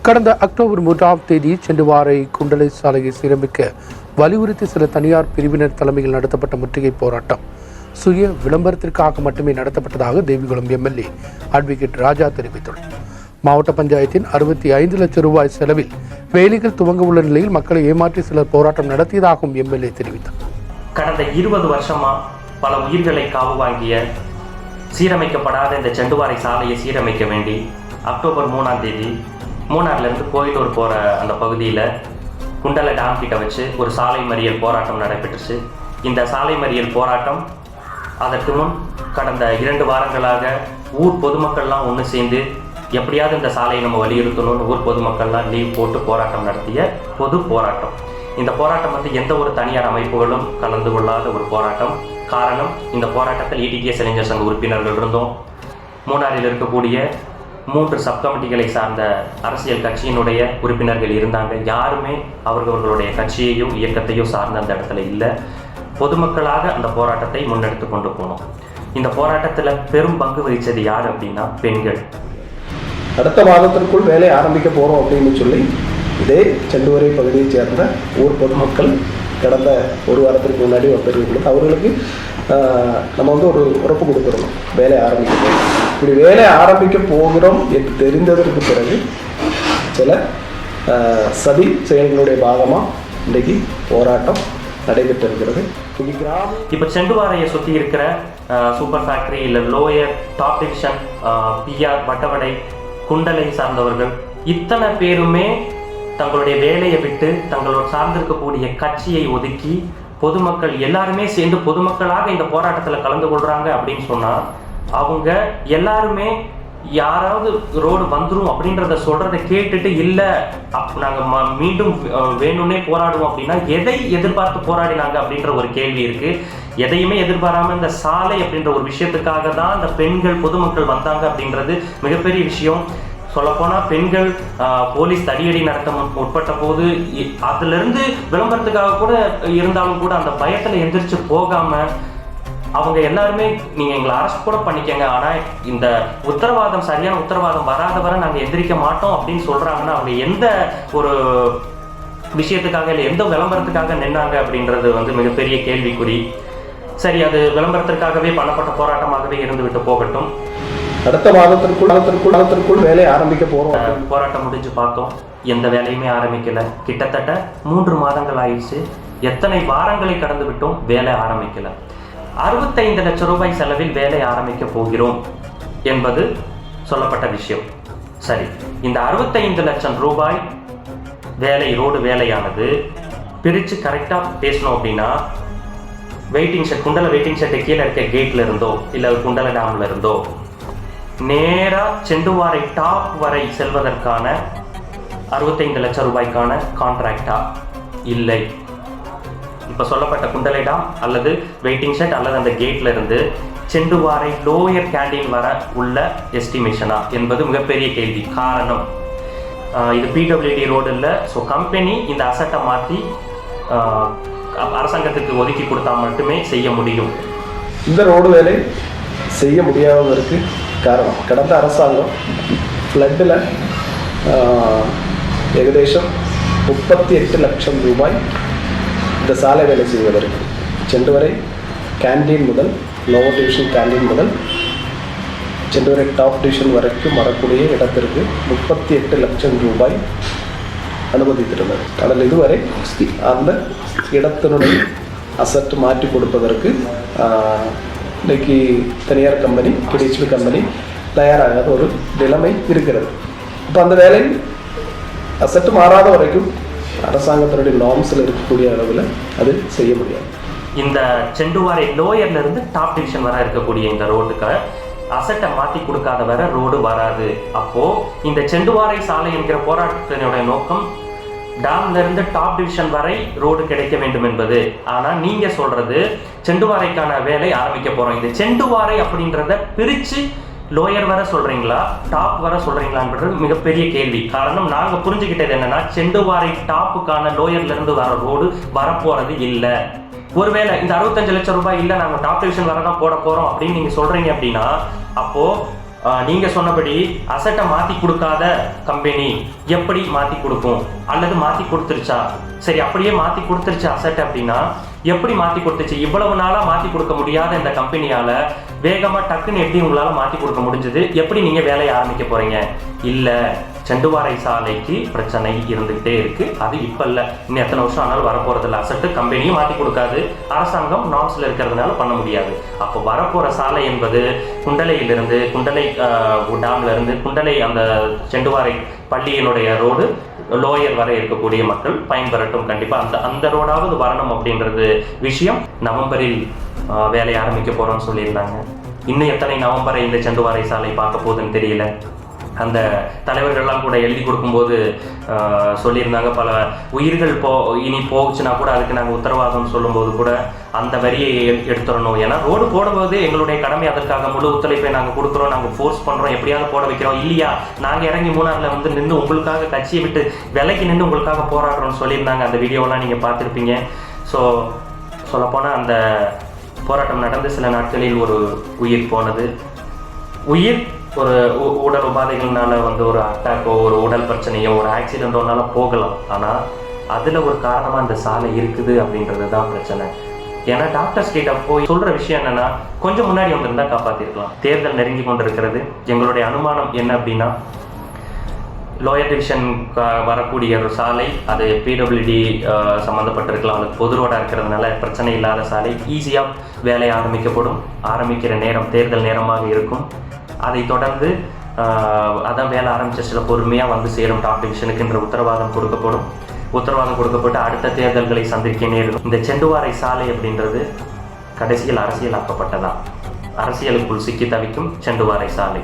கடந்த அக்டோபர் 3ஆம் தேதி செண்டுவாரை குண்டலை சாலையை சீரமைக்க வலியுறுத்தி சில தனியார் பிரிவினர் தலைமையில் நடத்தப்பட்ட முற்றுகை போராட்டம் சுய விளம்பரத்திற்காக மட்டுமே நடத்தப்பட்டதாக தேவிகுளம் எம்எல்ஏ அட்வொகேட் ராஜா தெரிவித்துள்ளார். மாவட்ட பஞ்சாயத்தின் 65 லட்சம் ரூபாய் செலவில் வேலைகள் துவங்க உள்ள நிலையில் மக்களை ஏமாற்றி சிலர் போராட்டம் நடத்தியதாகவும் எம்எல்ஏ தெரிவித்தார். கடந்த 20 வருஷமா பல உயிர்களை காவு வாங்கிய சீரமைக்கப்படாத இந்த செண்டுவாரை சாலையை சீரமைக்க வேண்டி அக்டோபர் 3ஆம் தேதி மூணாறுலேருந்து கோயிலூர் போகிற அந்த பகுதியில் குண்டலை டேம் கிட்ட வச்சு ஒரு சாலை மறியல் போராட்டம் நடைபெற்றுச்சு. இந்த சாலை மறியல் போராட்டம் அதற்கு முன் கடந்த 2 வாரங்களாக ஊர் பொதுமக்கள்லாம் ஒன்று சேர்ந்து எப்படியாவது இந்த சாலையை நம்ம வலியுறுத்தணும்னு ஊர் பொதுமக்கள்லாம் லீவ் போட்டு போராட்டம் நடத்திய பொது போராட்டம். இந்த போராட்டம் எந்த ஒரு தனியார் அமைப்புகளும் கலந்து கொள்ளாத ஒரு போராட்டம். காரணம், இந்த போராட்டத்தில் ETTS இளைஞர் சங்க உறுப்பினர்கள் இருந்தோம். மூணாறில் இருக்கக்கூடிய 3 சப் கமிட்டிகளை சார்ந்த அரசியல் கட்சியினுடைய உறுப்பினர்கள் இருந்தாங்க. யாருமே அவர்களுடைய கட்சியையும் இயக்கத்தையும் சார்ந்த அந்த இடத்துல இல்லை. பொதுமக்களாக அந்த போராட்டத்தை முன்னெடுத்து கொண்டு போனோம். இந்த போராட்டத்தில் பெரும் பங்கு வகித்தது யார் அப்படின்னா பெண்கள். அடுத்த மாதத்திற்குள் வேலை ஆரம்பிக்க போகிறோம் அப்படின்னு சொல்லி இதே செண்டுவரை பகுதியை சேர்ந்த ஊர் பொதுமக்கள் கடந்த ஒரு வாரத்திற்கு முன்னாடி வந்திருக்கிறது. அவர்களுக்கு நம்ம ஒரு உறப்பு கொடுத்துடணும், வேலை ஆரம்பிக்க போகிறோம். இப்படி வேலை ஆரம்பிக்க போகிறோம் என்று தெரிந்ததற்கு பிறகு சில சதி செயல்களுடைய பாகமாக இன்றைக்கு போராட்டம் நடைபெற்று இருக்கிறது. இப்போ செண்டுவாரையை சுற்றி இருக்கிற சூப்பர் ஃபேக்டரி இல்லை lower top division PR Vattavada Kundalai சார்ந்தவர்கள் இத்தனை பேருமே தங்களுடைய வேலையை விட்டு தங்களோட சார்ந்திருக்கக்கூடிய கட்சியை ஒதுக்கி பொதுமக்கள் எல்லாருமே சேர்ந்து பொதுமக்களாக இந்த போராட்டத்தில் கலந்து கொள்றாங்க அப்படின்னு சொன்னால் அவங்க எல்லாருமே யாராவது ரோடு வந்துடும் அப்படின்றத சொல்றதை கேட்டுட்டு இல்லை நாங்கள் மீண்டும் வேணும்னே போராடுவோம் அப்படின்னா எதை எதிர்பார்த்து போராடினாங்க அப்படின்ற ஒரு கேள்வி இருக்கு. எதையுமே எதிர்பாராம இந்த சாலை அப்படின்ற ஒரு விஷயத்துக்காக தான் இந்த பெண்கள் பொதுமக்கள் வந்தாங்க அப்படின்றது மிகப்பெரிய விஷயம். சொல்லப்போனால் பெண்கள் போலீஸ் தடியடி நடத்த உட்பட்ட போது அதிலிருந்து விளம்பரத்துக்காக கூட இருந்தாலும் கூட அந்த பயத்தில் எந்திரிச்சு போகாம அவங்க எல்லாருமே நீங்கள் எங்களை அரெஸ்ட் கூட பண்ணிக்கங்க, ஆனால் இந்த உத்தரவாதம் சரியான உத்தரவாதம் வராத வரை நாங்கள் எந்திரிக்க மாட்டோம் அப்படின்னு சொல்கிறாங்கன்னா அவங்க எந்த ஒரு விஷயத்துக்காக இல்லை எந்த விளம்பரத்துக்காக நின்னாங்க அப்படின்றது மிகப்பெரிய கேள்விக்குறி. சரி, அது விளம்பரத்திற்காகவே பண்ணப்பட்ட போராட்டமாகவே இருந்துவிட்டு போகட்டும். அடுத்த மாதத்திற்குள் வேலையை ஆரம்பிக்க போகிறோம். போராட்டம் முடிஞ்சு பார்த்தோம், எந்த வேலையுமே ஆரம்பிக்கல. கிட்டத்தட்ட 3 மாதங்கள் ஆயிடுச்சு. எத்தனை வாரங்களை கடந்து விட்டோம், வேலை ஆரம்பிக்கல. 65 லட்சம் ரூபாய் செலவில் வேலை ஆரம்பிக்க போகிறோம் என்பது சொல்லப்பட்ட விஷயம். சரி, இந்த 65 லட்சம் ரூபாய் வேலை ரோடு வேலையானது பிரித்து கரெக்டாக பேசணும் அப்படின்னா வெயிட்டிங் ஷெட் குண்டலை வெயிட்டிங் ஷெட்டை கீழே இருக்க கேட்ல இருந்தோ இல்லை குண்டலை டேம்ல இருந்தோ நேராக செண்டுவாரை டாப் வரை செல்வதற்கான 65 லட்சம் ரூபாய்க்கான கான்ட்ராக்டா இல்லை. இப்போ சொல்லப்பட்ட குண்டலை டாம் அல்லது வெயிட்டிங் ஷெட் அல்லது அந்த கேட்ல இருந்து செண்டுவாரை லோயர் கேண்டீன் வர உள்ள எஸ்டிமேஷனா என்பது மிகப்பெரிய கேள்வி. காரணம், இது PWD ரோடு இல்லை. ஸோ கம்பெனி இந்த அசட்டை மாற்றி அரசாங்கத்துக்கு ஒதுக்கி கொடுத்தா மட்டுமே செய்ய முடியும். இந்த ரோடு வேலை செய்ய முடியாததற்கு காரணம், கடந்த அரசாங்கம் ஃப்ளட்டில் ஏகദേശம் 38 லட்சம் ரூபாய் இந்த சாலை வேலை செய்வதற்கு செண்டுவரை கேண்டீன் முதல் லோவர் டிவிஷன் கேண்டீன் முதல் செண்டுவரை டாப் டிவிஷன் வரைக்கும் வரக்கூடிய இடத்திற்கு 38 லட்சம் ரூபாய் அனுமதித்திருந்தது. அதில் இதுவரை அந்த இடத்தினுடைய அசட் மாற்றி கொடுப்பதற்கு இன்றைக்கு தனியார் கம்பெனி KDHP கம்பெனி தயாராகாத ஒரு நிலைமை இருக்கிறது. இப்போ அந்த வேலை அசட்டு மாறாத வரைக்கும் அரசாங்கத்தினுடைய நார்ம்ஸில் இருக்கக்கூடிய அளவில் அது செய்ய முடியாது. இந்த செண்டுவாரை லோயர்ல இருந்து டாப் டிவிஷன் வர இருக்கக்கூடிய இந்த ரோடுக்கு அசட்டை மாற்றி கொடுக்காத வர ரோடு வராது. அப்போ இந்த செண்டுவாரை சாலை என்கிற போராட்டத்தினுடைய நோக்கம் டேம்ல இருந்து டாப் டிவிஷன் வரை ரோடு கிடைக்க வேண்டும் என்பது. ஆனா நீங்க சொல்றது செண்டுவாரைக்கான வேலை ஆரம்பிக்க போறோம். இந்த செண்டுவாரை அப்படின்றத பிரிச்சு லோயர் வர சொல்றீங்களா டாப் வர சொல்றீங்களான்றது மிகப்பெரிய கேள்வி. காரணம், நாங்க புரிஞ்சுக்கிட்டது என்னன்னா செண்டுவாரை டாப்புக்கான லோயர்ல இருந்து வர ரோடு வரப்போறது இல்லை. ஒருவேளை இந்த 65 லட்சம் ரூபாய் இல்லை நாங்கள் டாப் டிவிஷன் வர தான் போட போறோம் அப்படின்னு நீங்க சொல்றீங்க அப்படின்னா அப்போ நீங்க சொன்னபடி அசட்டை மாத்தி கொடுக்காத கம்பெனி எப்படி மாத்தி கொடுக்கும், அல்லது மாத்தி கொடுத்துருச்சா? சரி, அப்படியே மாத்தி கொடுத்துருச்சு அசட் அப்படின்னா எப்படி மாத்தி கொடுத்துச்சு? இவ்வளவு நாளா மாத்தி கொடுக்க முடியாத இந்த கம்பெனியால வேகமா டக்குன்னு எப்படி உங்களால மாத்தி கொடுக்க முடிஞ்சது? எப்படி நீங்க வேலையை ஆரம்பிக்க போறீங்க? இல்ல, செண்டுவாரை சாலைக்கு பிரச்சனை இருந்துகிட்டே இருக்கு. அது இப்ப இல்ல, இன்னும் எத்தனை வருஷம் ஆனாலும் வரப்போறது இல்லை. அசட்டு கம்பெனியும் மாத்தி கொடுக்காது, அரசாங்கம் நார்ம்ஸ்ல இருக்கிறதுனால பண்ண முடியாது. அப்போ வரப்போற சாலை என்பது குண்டலையிலிருந்து, குண்டலை டேம்ல இருந்து குண்டலை அந்த செண்டுவாரை பள்ளியினுடைய ரோடு லோயர் வரை இருக்கக்கூடிய மக்கள் பயன்பெறட்டும். கண்டிப்பா அந்த ரோடாவது வரணும் அப்படின்றது விஷயம். நவம்பரில் வேலையை ஆரம்பிக்க போறோம்னு சொல்லியிருந்தாங்க. இன்னும் எத்தனை நவம்பரை இந்த செண்டுவாரை சாலை பார்க்க போகுதுன்னு தெரியல. அந்த தலைவர்கள்லாம் கூட எழுதி கொடுக்கும்போது சொல்லியிருந்தாங்க, பல உயிர்கள் இனி போச்சுன்னா கூட அதுக்கு நாங்கள் உத்தரவாதம் சொல்லும்போது கூட அந்த வரியை எடுத்துடணும். ஏன்னா ரோடு போடும்போது எங்களுடைய கடமை, அதற்காக முழு ஒத்துழைப்பை நாங்கள் கொடுக்குறோம், நாங்கள் ஃபோர்ஸ் பண்ணுறோம், எப்படியாவது போட வைக்கிறோம். இல்லையா, நாங்கள் இறங்கி மூணாரில் வந்து நின்று உங்களுக்காக கட்சியை விட்டு விலைக்கு நின்று உங்களுக்காக போராடுறோம்னு சொல்லியிருந்தாங்க. அந்த வீடியோலாம் நீங்கள் பார்த்துருப்பீங்க. ஸோ சொல்லப்போனால் அந்த போராட்டம் நடந்து சில நாட்களில் ஒரு உயிர் போனது. உயிர் ஒரு உடல் உபாதைகள்னால வந்து ஒரு அட்டாக்கோ, ஒரு உடல் பிரச்சனையோ, ஒரு ஆக்சிடென்டோனால போகலாம். ஆனால் அதில் ஒரு காரணமாக அந்த சாலை இருக்குது அப்படின்றது தான் பிரச்சனை. ஏன்னா டாக்டர்ஸ் கிட்ட போய் சொல்கிற விஷயம் என்னென்னா, கொஞ்சம் முன்னாடி வந்திருந்தால் காப்பாற்றிருக்கலாம். தேர்தல் நெருங்கி கொண்டிருக்கிறது. எங்களுடைய அனுமானம் என்ன அப்படின்னா, லோயர் டிவிஷன் வரக்கூடிய ஒரு சாலை அது பிடபிள்யூடி சம்மந்தப்பட்டிருக்கலாம், அது பொது ரோடாக இருக்கிறதுனால பிரச்சனை இல்லாத சாலை. ஈஸியாக வேலை ஆரம்பிக்கப்படும். ஆரம்பிக்கிற நேரம் தேர்தல் நேரமாக இருக்கும். அதை தொடர்ந்து அதான் வேலை ஆரம்பிச்ச சில பொறுமையாக வந்து சேரும் டாப் டிவிஷனுக்குன்ற உத்தரவாதம் கொடுக்கப்பட்டு அடுத்த தேர்தல்களை சந்திக்க நேரிடும். இந்த செண்டுவாரை சாலை அப்படின்றது கடைசியில் அரசியலாக்கப்பட்டதா? அரசியலுக்குள் சிக்கி தவிக்கும் செண்டுவாரை சாலை.